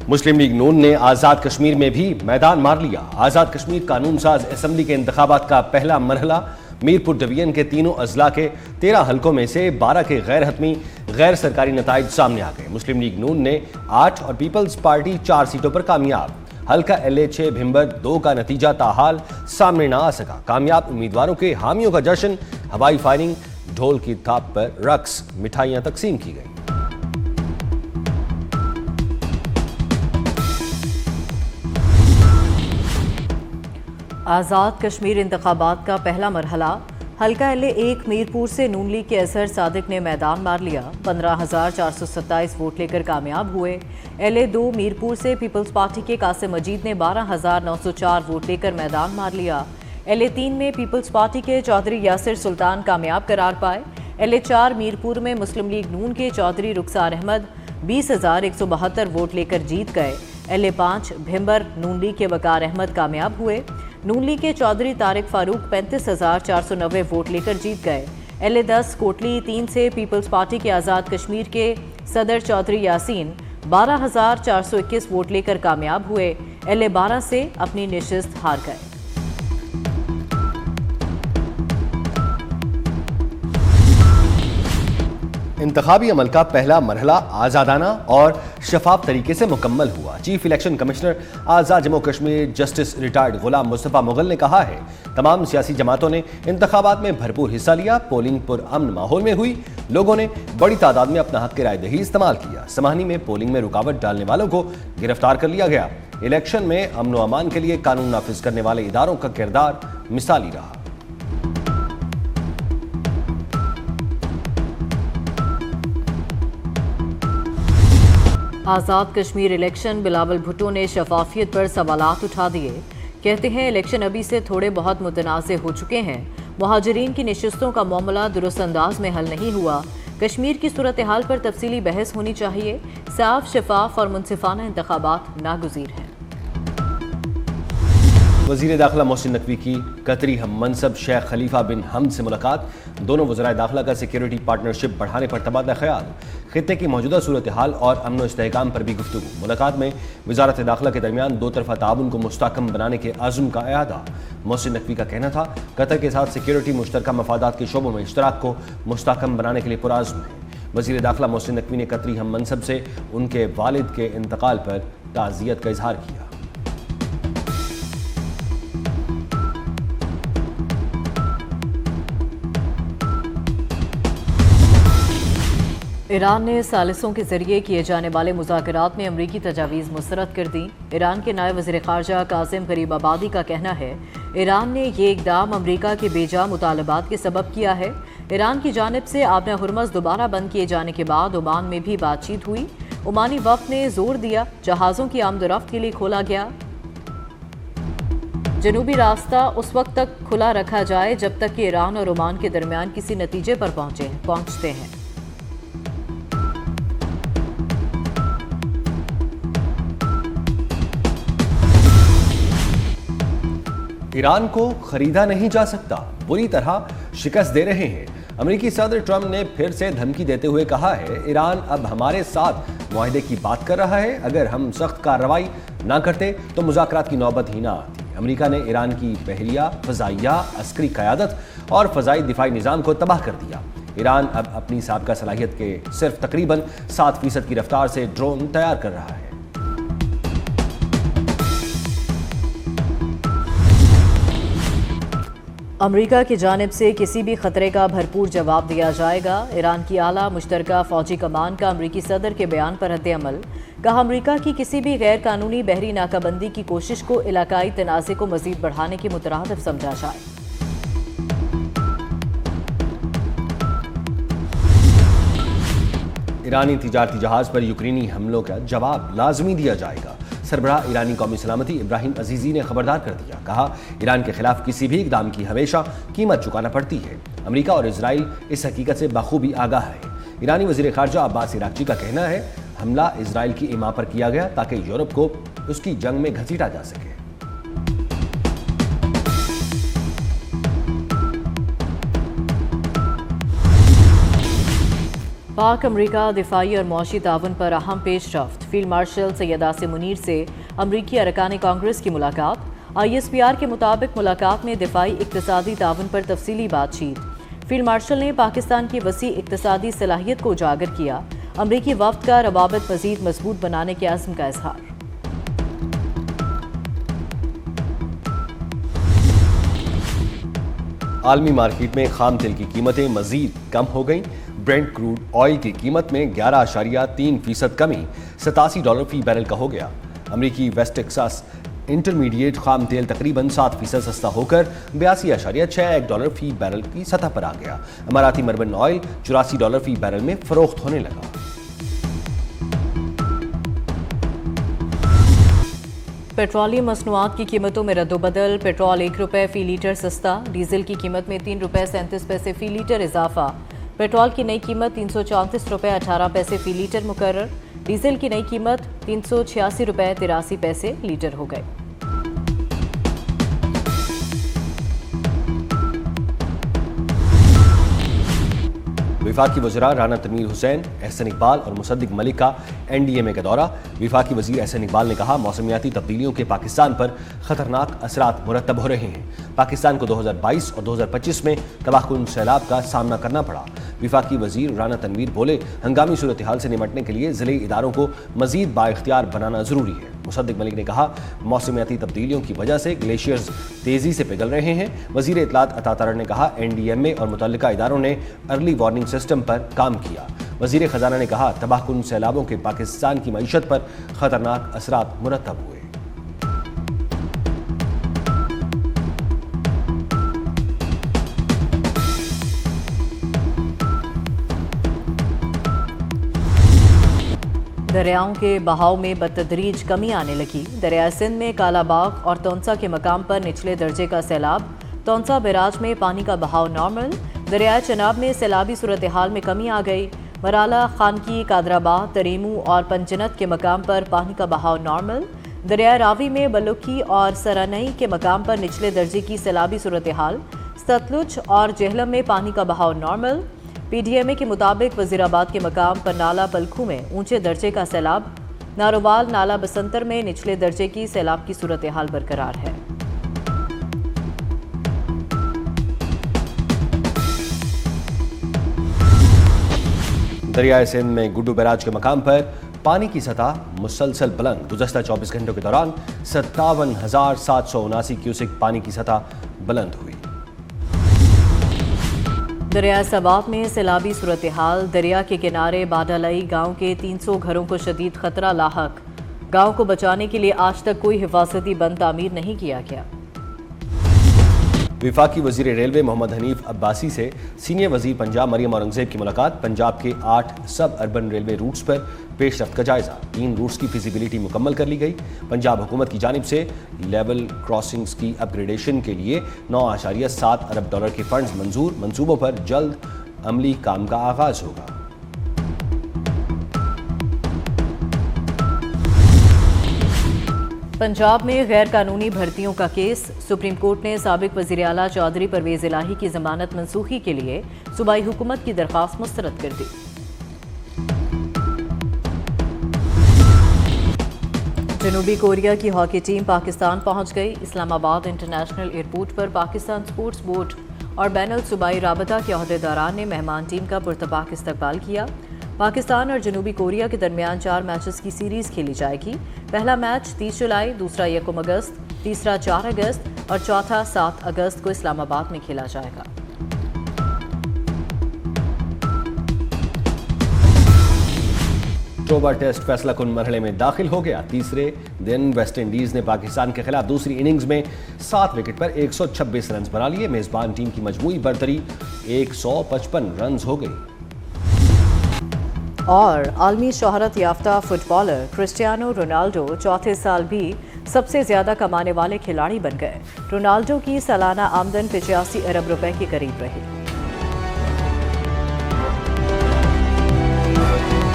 मुस्लिम league नून ने आजाद कश्मीर में भी मैदान मार लिया। आजाद कश्मीर कानून साज असेंबली के इंतखाबात का पहला मरहला मीरपुर डिवीजन के तीनों अजला के 13 हलकों में से 12 के गैर हतमी गैर सरकारी नताइज सामने आ गए। मुस्लिम लीग नून ने 8 और पीपल्स पार्टी 4 सीटों पर कामयाब। हल्का LA 6 भिंबर 2 का नतीजा ताहाल सामने न आ सका। कामयाब उम्मीदवारों के हामियों का जश्न, हवाई फायरिंग, ढोल की थाप पर रक्स, मिठाइयां तकसीम की गई। आज़ाद कश्मीर इंतखाबात का पहला मरहला हल्का LA 1 मीरपुर से नून लीग के असहर सादिक ने मैदान मार लिया। 15,427 वोट लेकर कामयाब हुए। LA 2 मीरपुर से पीपल्स पार्टी के कासिम मजीद ने 12,904 वोट लेकर मैदान मार लिया। LA 3 में पीपल्स पार्टी के चौधरी यासिर सुल्तान कामयाब करार पाए। LA 4 मीरपुर में मुस्लिम लीग नून के चौधरी रुखसार अहमद 20,172 वोट लेकर जीत गए। LA 5 भिंबर नून लीग के वकार अहमद कामयाब हुए। नून लीग के चौधरी तारिक फारूक 35,490 वोट लेकर जीत गए। LA 10 कोटली 3 से पीपल्स पार्टी के आज़ाद कश्मीर के सदर चौधरी यासीन 12,421 वोट लेकर कामयाब हुए। LA 12 से अपनी नशिस्त हार गए। इंतखाबी अमल का पहला मरहला आज़ादाना और शफाफ तरीके से मुकम्मल हुआ। चीफ इलेक्शन कमिश्नर आज़ाद जम्मू कश्मीर जस्टिस रिटायर्ड गुलाम मुस्तफ़ा मुगल ने कहा है, तमाम सियासी जमातों ने इंतखाबात में भरपूर हिस्सा लिया। पोलिंग पुरअमन माहौल में हुई। लोगों ने बड़ी तादाद में अपना हक राय दही इस्तेमाल किया। समाहनी में पोलिंग में रुकावट डालने वालों को गिरफ्तार कर लिया गया। इलेक्शन में अमन व अमान के लिए कानून नाफिज करने वाले इदारों का किरदार मिसाली रहा। आज़ाद कश्मीर इलेक्शन बिलावल भुट्टो ने शफाफियत पर सवालात उठा दिए। कहते हैं इलेक्शन अभी से थोड़े बहुत मुतनाज़ हो चुके हैं। मुहाजिरीन की नशिस्तों का मामला दुरुस्त अंदाज में हल नहीं हुआ। कश्मीर की सूरत हाल पर तफसीली बहस होनी चाहिए। साफ, शफाफ और मुनसिफाना इंतखाबात नागुज़ीर हैं। वज़ीर दाखिला मोहसिन नकवी की कतरी हम मनसब शेख खलीफा बिन हमद से मुलाकात। दोनों वज़राए दाखिला का सिक्योरिटी पार्टनरशिप बढ़ाने पर तबादला ख्याल। खित्ते की मौजूदा सूरत हाल और अमन व इस्तेहकाम पर भी गुफ्तगू। मुलाकात में वज़ारत दाखिला के दरमियान दो तरफ़ा ताउन को मुस्तहकम बनाने के आज़म का इआदा। मोहसिन नकवी का कहना था, कतर के साथ सिक्योरिटी मुश्तरका मफादात के शोबों में इश्तराक को मुस्तहकम बनाने के लिए पुराज़्म है। वज़ीर दाखिला मोहसिन नकवी ने कतरी हम मनसब से उनके वालिद के इंतकाल पर ताज़ियत का इजहार किया। ईरान ने सालिसों के जरिए किए जाने वाले मुज़ाकरात में अमरीकी तजावीज़ मुस्तरद कर दी। ईरान के नायब वज़ीर ख़ारजा कासिम गरीबाबादी का कहना है, ईरान ने ये इक़दाम अमरीका के बेजा मुतालबात के सबब किया है। ईरान की जानिब से आबना हुर्मज़ दोबारा बंद किए जाने के बाद ओमान में भी बातचीत हुई। ओमानी वफ़द ने जोर दिया जहाज़ों की आमदोरफ्त के लिए खोला गया जनूबी रास्ता उस वक्त तक खुला रखा जाए जब तक कि ईरान और ओमान के दरमियान किसी नतीजे पर पहुंचते हैं। ईरान को खरीदा नहीं जा सकता, बुरी तरह शिकस्त दे रहे हैं। अमेरिकी सदर ट्रंप ने फिर से धमकी देते हुए कहा है, ईरान अब हमारे साथ मुआहदे की बात कर रहा है। अगर हम सख्त कार्रवाई ना करते तो मुज़ाकरात की नौबत ही ना आती। अमेरिका ने ईरान की बहरिया, फ़ज़ाइया, अस्करी क़यादत और फ़ज़ाई दिफाई निज़ाम को तबाह कर दिया। ईरान अब अपनी साबिक़ा सलाहियत के सिर्फ तकरीबन 7% की रफ्तार से ड्रोन तैयार कर रहा है। अमरीका की जानिब से किसी भी खतरे का भरपूर जवाब दिया जाएगा। ईरान की आला मुश्तरका फ़ौजी कमान का अमरीकी सदर के बयान पर रद्द-ए-अमल। कहा, अमरीका की किसी भी गैर कानूनी बहरी नाकाबंदी की कोशिश को इलाकाई तनाज़े को मज़ीद बढ़ाने के मुतरादिफ समझा जाए। ईरानी तिजारती जहाज़ पर यूक्रेनी हमलों का जवाब लाजमी दिया जाएगा। सरबराह ईरानी कौमी सलामती इब्राहिम अजीज़ी ने खबरदार कर दिया। कहा, ईरान के खिलाफ किसी भी इक़दाम की हमेशा कीमत चुकाना पड़ती है। अमेरिका और इजराइल इस हकीकत से बखूबी आगाह है। ईरानी वज़ीर ख़ारजा अब्बास इराक़ची का कहना है, हमला इजराइल की इमा पर किया गया ताकि यूरोप को उसकी जंग में घसीटा जा सके। पाक अमरीका दिफाई और मौशी ताउन पर अहम पेशरफ्त। फील्ड मार्शल सैयद आसिम मुनीर से अमरीकी अरकान कांग्रेस की मुलाकात। ISPR के मुताबिक मुलाकात में दिफाई इक्तिसादी ताउन पर तफसीली बातचीत। फील्ड मार्शल ने पाकिस्तान की वसी इक्तिसादी सलाहियत को उजागर किया। अमरीकी वफ्द का रवाबत मजीद मजबूत बनाने के अज़्म का इजहार। आलमी मार्केट में खाम तेल की कीमतें मजीद कम हो गईं। ब्रेंट क्रूड ऑयल की कीमत में 11.3% कमी $87 फी बैरल का हो गया। अमरीकी वेस्ट टेक्सास इंटरमीडिएट खाम तेल तकरीबन 7% सस्ता होकर $82.61 फी बैरल की सतह पर आ गया। अमाराती मर्बन ऑयल $84 फी बैरल में फरोख्त होने लगा। पेट्रोलियम मसनूआत की कीमतों में रद्दोबदल। पेट्रोल ₹1 फी लीटर सस्ता। डीजल की कीमत में ₹3.37 फी लीटर इजाफा। पेट्रोल की नई कीमत ₹334.18 फी लीटर मुकर्रर। डीजल की नई कीमत ₹386.83 लीटर हो गई। विफाकी वज़रा राना तनवीर हुसैन, एहसन इकबाल और मुसद्दिक मलिक का NDMA का दौरा। विफाकी वज़ीर एहसन इकबाल ने कहा, मौसमियाती तब्दीलियों के पाकिस्तान पर खतरनाक असरात मुरतब हो रहे हैं। पाकिस्तान को 2022 और 2025 में तबाहकुन सैलाब का सामना करना पड़ा। विफाकी वज़ीर राना तनवीर बोले, हंगामी सूरत हाल से निपटने के लिए ज़िले इदारों को मज़ीद बाइख्तियार बनाना ज़रूरी है। मुसद्दिक मलिक ने कहा, मौसमियाती तब्दीलियों की वजह से ग्लेशियर्स तेज़ी से पिघल रहे हैं। वज़ीर इत्तलात अता तारड़ ने कहा, NDMA और मुतल्लिका इदारों ने अर्ली वार्निंग सिस्टम पर काम किया। वज़ीर ख़जाना ने कहा, तबाहकुन सैलाबों के पाकिस्तान की मईशत पर खतरनाक असरात मुरतब हुए। दरियाओं के बहाव में बतदरीज कमी आने लगी। दरिया सिंध में कालाबाग और तौंसा के मकाम पर निचले दर्जे का सैलाब। तौंसा बैराज में पानी का बहाव नॉर्मल। दरिया चनाब में सैलाबी सूरत हाल में कमी आ गई। मराला, खानकी, कादराबाद, तरीमू और पंजनत के मकाम पर पानी का बहाव नॉर्मल। दरिया रावी में बलुकी और सरानई के मकाम पर निचले दर्जे की सैलाबी सूरत हाल। सतलुज और जेहलम में पानी का बहाव नॉर्मल। PDMA के मुताबिक वजीराबाद के मकाम पर नाला पलखू में ऊंचे दर्जे का सैलाब। नारोवाल, नाला बसंतर में निचले दर्जे की सैलाब की सूरत हाल बरकरार है। दरियाए सिंध में गुड्डू बैराज के मकाम पर पानी की सतह मुसलसल बुलंद। गुज़श्ता 24 घंटों के दौरान 57,779 क्यूसेक पानी की सतह बुलंद हुई। दरिया सबात में सैलाबी सूरत हाल। दरिया के किनारे बाडालई गांव के 300 घरों को शदीद खतरा लाहक। गांव को बचाने के लिए आज तक कोई हिफाजती बंद तामीर नहीं किया गया। विफाकी वजीर रेलवे मोहम्मद हनीफ अब्बासी से सीनियर वजीर पंजाब मरियम औरंगजेब की मुलाकात। पंजाब के 8 सब अर्बन रेलवे रूट्स पर पेशरफ्त का जायजा। 3 रूट्स की फिजिबिलिटी मुकम्मल कर ली गई। पंजाब हुकूमत की जानिब से लेवल क्रॉसिंग्स की अपग्रेडेशन के लिए $9.7 अरब के फंड्स मंजूर। मंसूबों पर जल्द अमली काम का आगाज होगा। पंजाब में गैर कानूनी भर्तियों का केस। सुप्रीम कोर्ट ने साबिक वज़ीर आला चौधरी परवेज़ इलाही की जमानत मनसूखी के लिए सूबाई हुकूमत की दरख्वास्त मुस्तरद कर दी। जनूबी कोरिया की हॉकी टीम पाकिस्तान पहुंच गई। इस्लामाबाद इंटरनेशनल एयरपोर्ट पर पाकिस्तान स्पोर्ट्स बोर्ड और बैनुल सूबाई राबता के अहदेदारान ने मेहमान टीम का पुरतपाक इस्तकबाल किया। पाकिस्तान और जनूबी कोरिया के दरमियान 4 मैचेस की सीरीज खेली जाएगी। पहला मैच 30 जुलाई, दूसरा 1 अगस्त, तीसरा 4 अगस्त और चौथा 7 अगस्त को इस्लामाबाद में खेला जाएगा। टोबा टेस्ट फैसला कुन मरहले में दाखिल हो गया। तीसरे दिन वेस्ट इंडीज ने पाकिस्तान के खिलाफ दूसरी इनिंग्स में 7 विकेट पर 126 रन बना लिए। मेजबान टीम की मजमूई बरतरी 155 रन हो गई। और आलमी शोहरत याफ्ता फुटबॉलर क्रिस्टियानो रोनाल्डो चौथे साल भी सबसे ज्यादा कमाने वाले खिलाड़ी बन गए। रोनाल्डो की सालाना आमदन 85 अरब रुपए के करीब रही।